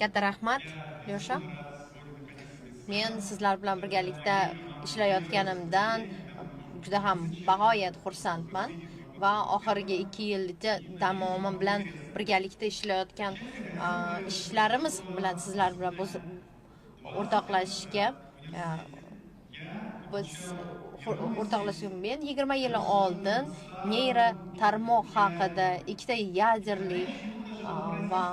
Katta rahmat, Lyosha. Men sizlar bilan birgalikda ishlayotganimdan juda ham bag'oyat xursandman va oxirgi 2 yilcha davomim bilan birgalikda ishlayotgan ishlarimiz bilan sizlar bilan o'rtoqlashishga biz men 20 yil oldin neyro tarmoq haqida ikkita yadrli va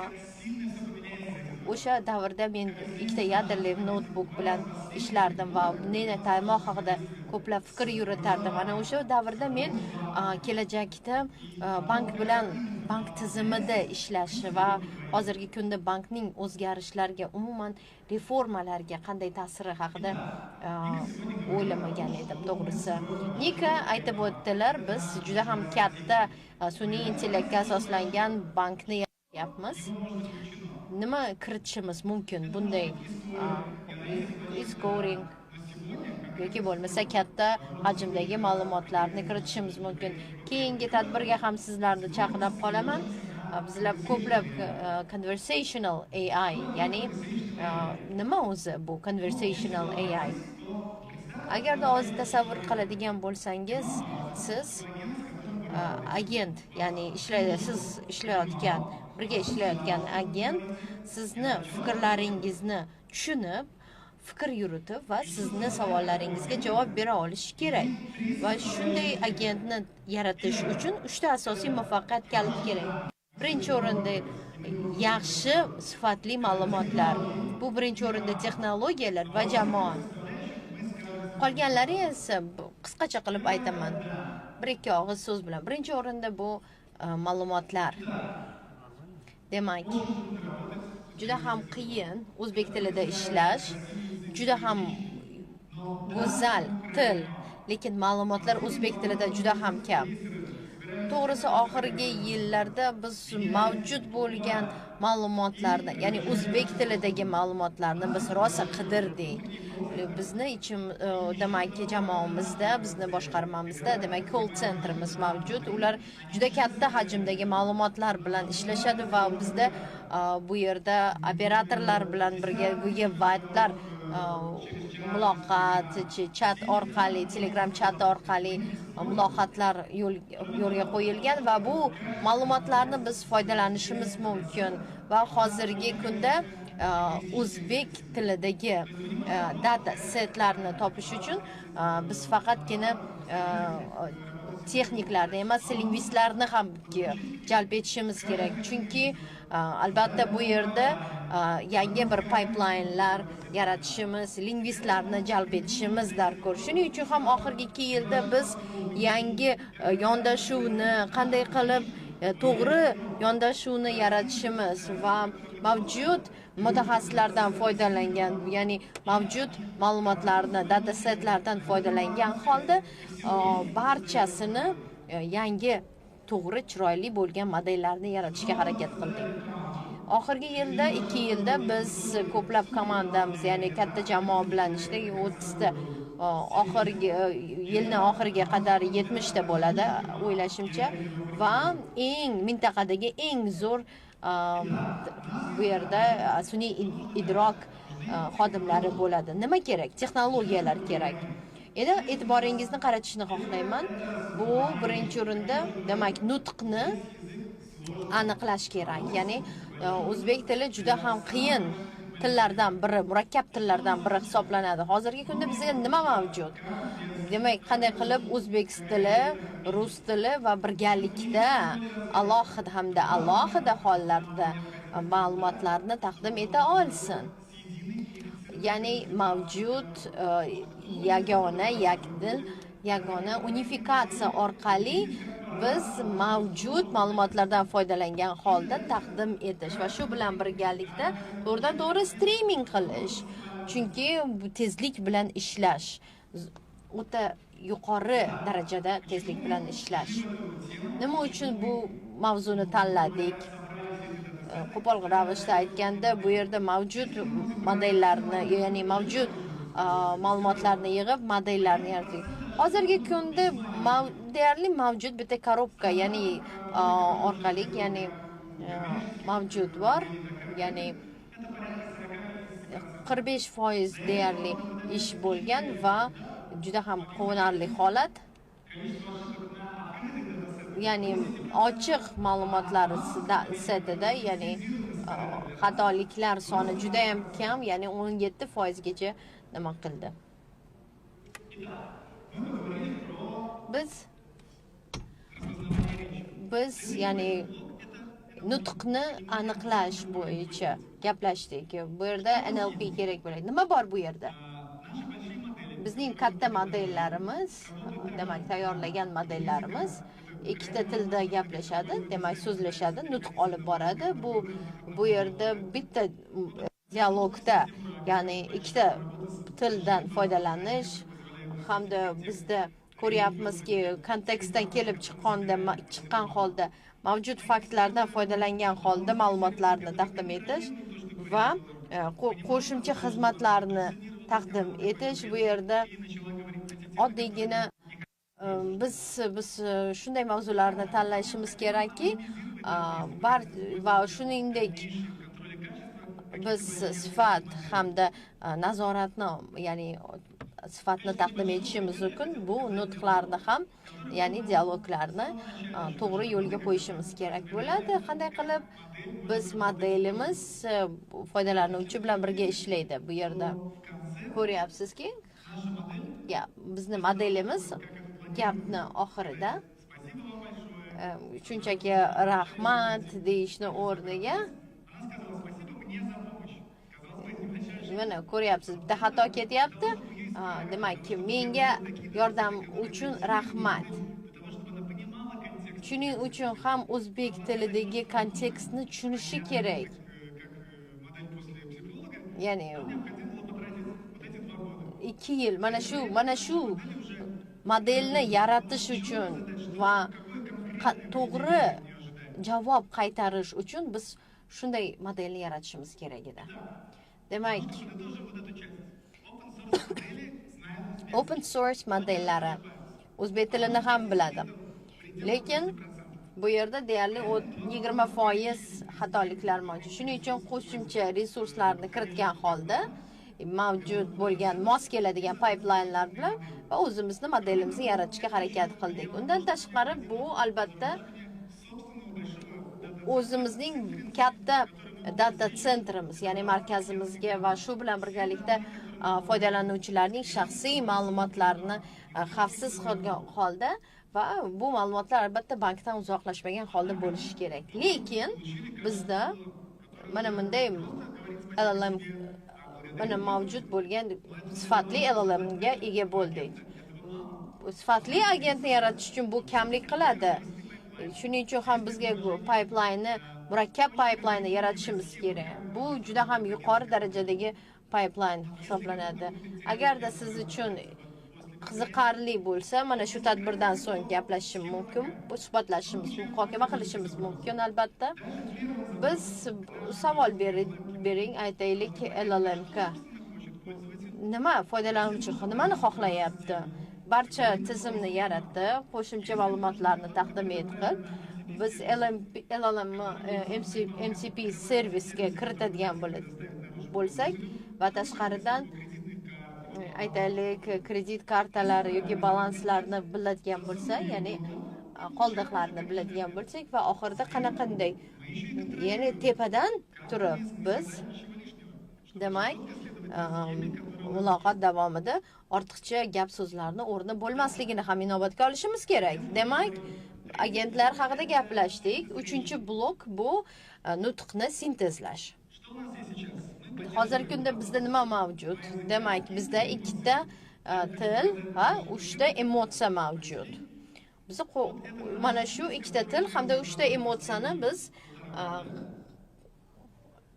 o'sha davrda men ikkita yadrli notebook bilan ishlardim va neyro tarmoq haqida ko'plab fikr yuritardim. Mana o'sha davrda men kelajakda bank tizimida ishlash va hozirgi kunda bankning o'zgarishlarga, umuman reformalarga qanday ta'siri haqida o'ylamagan edim, to'g'risi. Nika aytib o'tdilar, biz juda ham katta sun'iy intellektga asoslangan bankni yaratayapmiz. Nima kiritishimiz mumkin bunday scoring yoki bo'lmasa katta hajmdagi ma'lumotlarni kiritishimiz mumkin. Keyingi tadbirga ham sizlarni chaqirib qolaman. Bizlar ko'plab conversational AI, ya'ni nima o'zi bu conversational AI? Agarda hozir tasavvur qiladigan bo'lsangiz, siz agent, ya'ni siz birga ishlayotgan agent sizni fikrlaringizni tushunib, fikr yuritib va sizni savollaringizga javob bera olishi kerak. Va shunday agentni yaratish uchun 3 ta asosiy muvaffaqiyat kaliti kerak. Birinchi o'rinda yaxshi sifatli ma'lumotlar. Bu birinchi o'rinda texnologiyalar va jamoa. Qolganlari esa qisqacha qilib aytaman. Bir-ikki og'iz so'z bilan. Birinchi o'rinda bu ma'lumotlar. Demak, juda ham qiyin o'zbek tilida ishlash, juda ham go'zal til, lekin ma'lumotlar o'zbek tilida juda ham kam. To'g'risi, oxirgi yillarda biz mavjud bo'lgan ma'lumotlarni, ya'ni o'zbek tilidagi ma'lumotlarni biz rosa qidirdik. Bizni demak, jamoamizda, bizni boshqarmamizda, demak, call centerimiz mavjud. Ular juda katta hajmdagi ma'lumotlar bilan ishlashadi va bizda bu yerda operatorlar bilan birga gigabaytlar muloqot, chat orqali, Telegram chat orqali muloqotlar yo'lga qo'yilgan va bu ma'lumotlarni biz foydalanishimiz mumkin. Va hozirgi kunda o'zbek tilidagi data setlarni topish uchun biz faqatgina texniklarni emas, lingvistlarni ham jalb etishimiz kerak. Chunki albatta bu yerda yangi bir pipelinelar yaratishimiz, lingvistlarni jalb etishimiz darkor. Shuning uchun ham oxirgi 2 yilda biz yangi yondashuvni qanday qilib to'g'ri yondashuvni yaratishimiz va mavjud mutaxassislardan foydalangan, ya'ni mavjud ma'lumotlarni, data setlardan foydalangan holda barchasini yangi, to'g'ri, chiroyli bo'lgan modellarni yaratishga harakat qildik. Oxirgi 2 yilda biz ko'plab komandamiz, ya'ni katta jamoa bilan ishladik. 30 ta yilning oxiriga qadar 70 ta bo'ladi o'ylashimcha va mintaqadagi eng zo'r bu yerda sun'iy idrok xodimlari bo'ladi. Nima kerak? Texnologiyalar kerak. E'tiboringizni qaratishni xohlayman. Bu birinchi o'rinda, demak, nutqni aniqlash kerak. Ya'ni o'zbek tili juda ham qiyin tillardan biri, murakkab tillardan biri hisoblanadi. Hozirgi kunda bizga nima mavjud? Demak, qanday qilib o'zbek tili, rus tili va birgalikda alohida hollarda ma'lumotlarni taqdim eta olsin. Ya'ni mavjud yagona unifikatsiya orqali biz mavjud ma'lumotlardan foydalangan holda taqdim etish va shu bilan birgalikda to'g'ridan-to'g'ri streaming qilish. Chunki bu tezlik bilan ishlash, o'ta yuqori darajada tezlik bilan ishlash. Nima uchun bu mavzuni tanladik? Qo'pol ravishda aytganda, bu yerda mavjud modellarni, ya'ni mavjud ma'lumotlarni yig'ib, modellarni yaratdik. Hozirgi kunda deyarli mavjud bitta korobka, ya'ni orqali, ya'ni mavjud bor, ya'ni 45% deyarli ish bo'lgan va juda ham quvonarli holat. Ya'ni ochiq ma'lumotlar setida, ya'ni xatoliklar soni juda ham kam, ya'ni 17% gacha nima qildi. Biz ya'ni nutqni aniqlash bo'yicha gaplashdik. Bu yerda NLP kerak bo'ladi. Nima bor bu yerda? Bizning katta modellarimiz, demak tayyorlagan modellarimiz ikkita tilda gaplashadi, demak so'zlashadi, nutq olib boradi. Bu yerda bitta dialogda, ya'ni ikkita tildan foydalanish hamda bizda ko'ryapmizki, kontekstdan kelib chiqqan holda mavjud faktlardan foydalangan holda ma'lumotlarni taqdim etish va qo'shimcha xizmatlarni taqdim etish. Bu yerda oddiygina biz shunday mavzularni tanlashimiz kerakki, va shuningdek biz sifat hamda nazoratni, ya'ni sifatni taqdim etishimiz mumkin. Bu nutqlarni ham, ya'ni dialoglarni to'g'ri yo'lga qo'yishimiz kerak bo'ladi. Qanday qilib biz modelimiz foydalanuvchi bilan birga ishlaydi. Bu yerda ko'ryapsizki, bizni modelimiz gapni oxirida shunchaki rahmat deyishni o'rniga, mana ko'ryapsiz, bitta xato ketyapti. Demak, menga yordam uchun rahmat. Shuning uchun ham o'zbek tilidagi kontekstni tushunishi kerak. Ya'ni 2 yil mana shu modelni yaratish uchun va to'g'ri javob qaytarish uchun biz shunday modelni yaratishimiz kerak edi. Demak, open source modellari o'zbek tilini ham biladi. Lekin bu yerda deyarli 20% xatoliklar mavjud. Shuning uchun qo'shimcha resurslarni kiritgan holda mavjud bo'lgan mos keladigan pipelinelar bilan va o'zimizni modelimizni yaratishga harakat qildik. Undan tashqari bu albatta o'zimizning katta data centerimiz, ya'ni markazimizga va shu bilan birgalikda foydalanuvchilarning shaxsiy ma'lumotlarini xavfsiz qolgan holda va bu ma'lumotlar albatta bankdan uzoqlashmagan holda bo'lishi kerak. Lekin bizda mana bunday LLM mavjud bo'lgan sifatli LLMga ega bo'ldik. Sifatli agentni yaratish uchun bu kamlik qiladi. Shuning uchun ham bizga pipeline, murakkab pipeline yaratishimiz kerak. Bu juda ham yuqori darajadagi pipeline hisoblanadi. Agarda siz uchun qiziqarli bo'lsa, mana shu tadbirdan so'ng gaplashishim mumkin, suhbatlashishimiz, muhokama qilishimiz mumkin albatta. Biz savol bering, aytaylik LLMga. Nima foydalanuvchi nimani xohlayapti? Barcha tizimni yaratdi, qo'shimcha ma'lumotlarni taqdim etdi. Biz LLM MCP servisga kiritadigan bo'lsak va tashqaridan aytaylik kredit kartalari yoki balanslarni biladigan bo'lsa, ya'ni qoldiqlarni biladigan bo'lsak va oxirida qanday, ya'ni tepadan turib biz demak muloqot davomida ortiqcha gap so'zlarni o'rni bo'lmasligini ham inobatga olishimiz kerak. Demak, agentlar haqida gaplashdik. 3-blok bu nutqni sintezlash. Hozirgi kunda bizda nima mavjud? Demak, bizda 2 ta til va 3 ta emotsiya mavjud. Biz mana shu 2 ta til hamda 3 ta emotsiyani biz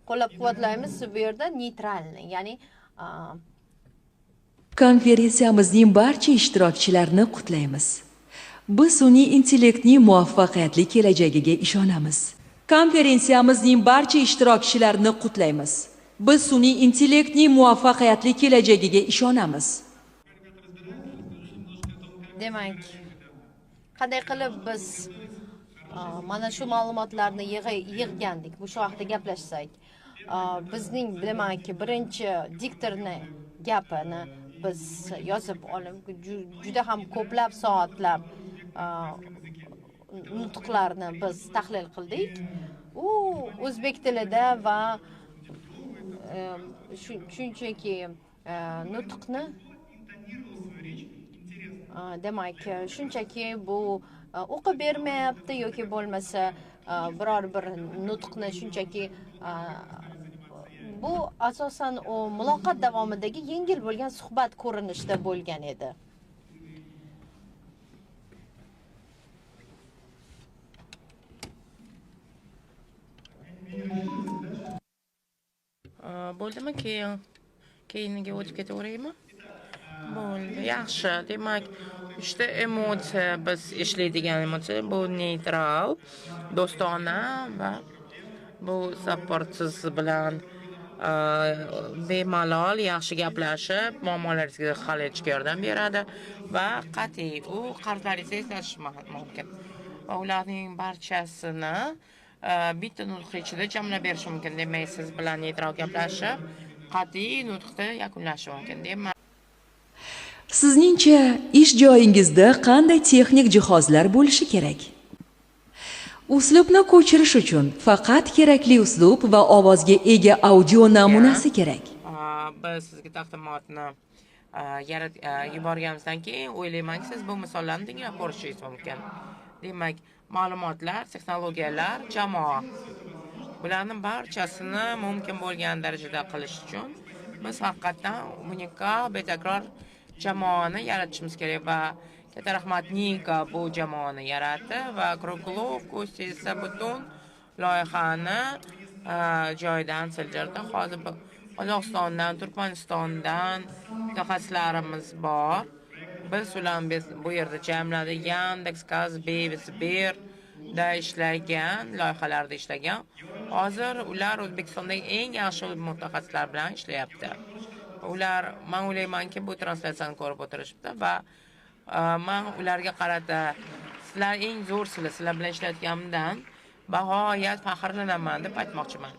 qo'llab-quvvatlaymiz. Bu yerda neytralni, ya'ni konferensiyamizning barcha ishtirokchilarini qutlaymiz. Biz sun'iy intellektning muvaffaqiyatli kelajagiga ishonamiz. Konferensiyamizning barcha ishtirokchilarini qutlaymiz. Biz sun'iy intellektning muvaffaqiyatli kelajagiga ishonamiz. Demak, qanday qilib biz mana shu ma'lumotlarni yig'gandik. Bu shu haqida gaplashsak, bizning demak birinchi diktorni gapini biz yozib olib juda ham ko'plab soatlab nutqlarni biz tahlil qildik. U o'zbek tilida va shunchaki nutqni demak shunchaki bu o'qib bermayapti yoki bo'lmasa biror bir nutqni shunchaki bu asosan u muloqot davomidagi yengil bo'lgan suhbat ko'rinishida bo'lgan edi. Bo'ldimi, keyiniga o'tib ketaveraymi? Bo'ldi, yaxshi. Demak, uchta emotsiya biz ishlaydigan emotsiya bu neytral, do'stona va bu supportsiz bilan bemalol yaxshi gaplashib, muammolaringizga hal etishga yordam beradi va qat'iy u qarzlaringizni eslatishingiz mumkin. Va ularning barchasini bitta nutq ichida jamlab berish mumkin. Demak, siz bilan neytral gaplashib, qat'iy nutqda yakunlashi mumkin. Demak, Sizningcha ish joyingizda qanday texnik jihozlar bo'lishi kerak? Uslubni ko'chirish uchun faqat kerakli uslub va ovozga ega audio namunasi kerak. biz sizga taqdimotni yuborganimizdan keyin o'ylaymanki, siz bu misollarni tinglab ko'rishingiz mumkin. Demak, ma'lumotlar, texnologiyalar, jamoa. Bularning barchasini mumkin bo'lgan darajada qilish uchun biz haqiqatan unikal, betakror jamoani yaratishimiz kerak va katta rahmat Nika bu jamoani yaratdi va Kruglov, Kosti esa butun loyihani joyidan sildirdi. Hozir Qozog'istondan, Turkmanistondan mutaxassislarimiz bor. Biz ularni bu yerda jamladik. Yandex.Kaz, Sber da ishlagan, loyihalarda ishlagan. Hozir ular O'zbekistondagi eng yaxshi mutaxassislar bilan ishlayapti. Ular, men o'ylaymanki, bu translyatsiyani ko'rib o'tirishibdi va men ularga qarata sizlar eng zo'rsizlar, sizlar bilan ishlayotganimdan bag'oyat faxrlanaman deb aytmoqchiman.